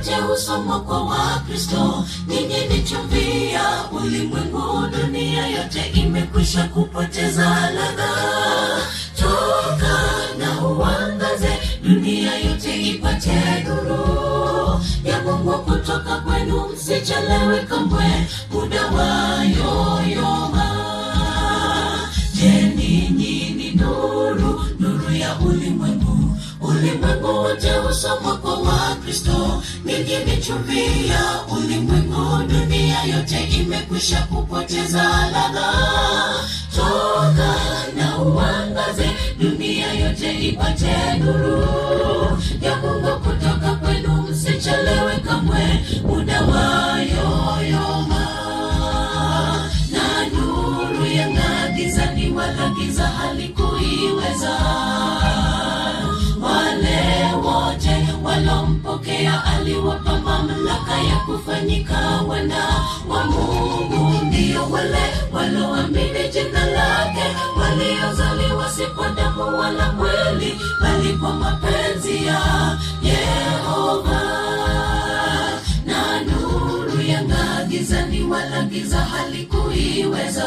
wote husomwa kwa Wakristo. Nyinyi ni chumvi ya ulimwengu, dunia yote imekwisha kupoteza ladha. Toka na uangaze, dunia yote ipate nuru ya Mungu kutoka kwenu. Msichelewe kamwe, muda wayoyoma. Je, ninyi ni nuru, nuru ya ulimwengu? Ulimwengu wote husomwa kwa Wakristo. Ninyi ni chumvi ya ulimwengu, dunia yote imekwisha kupoteza ladha. Toka na uangaze, dunia yote ipate nuru ya Mungu kutoka kwenu. Msichelewe kamwe, muda wayoyoma. Na nuru yang'aa gizani, wala giza halikuiweza. Wale wote walompokea aliwapa mamlaka ya kufanyika wana wa Mungu. Ndio wale waloamini jina lake, waliozaliwa si kwa damu wala mwili, bali kwa mapenzi ya Yehova. Na nuru yang'aa gizani, wala giza halikuiweza.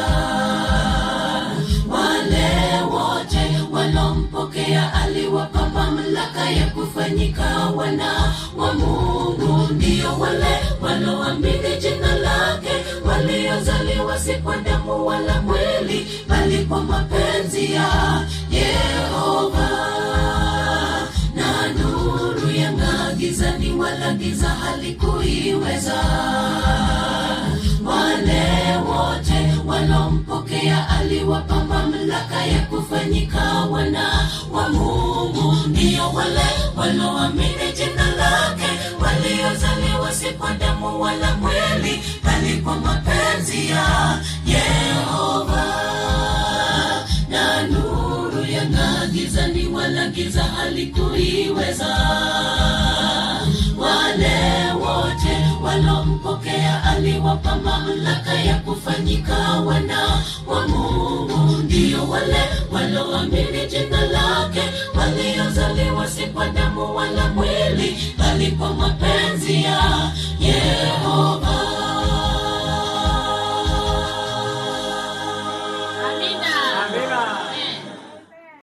Wale wote walompokea aliwapa mamlaka ya kufanyika wana wa Mungu. Ndio wale waloamini jina lake, waliozaliwa si kwa damu wala mwili, bali kwa mapenzi ya Yehova. Na nuru yang'aa gizani, wala giza halikuiweza. Wale wote walompokea aliwapa mamlaka ya kufanyika wana wa Mungu. Ndio wale waloamini jina lake, waliozaliwa si kwa damu wala mwili, bali kwa mapenzi ya Yehova. Na nuru yang'aa gizani, wala giza halikuiweza. Wale wote walompokea aliwapa mamlaka ya kufanyika wana wa Mungu. Ndio wale waloamini jina lake, waliozaliwa si kwa damu wala mwili, bali kwa mapenzi ya Yehova.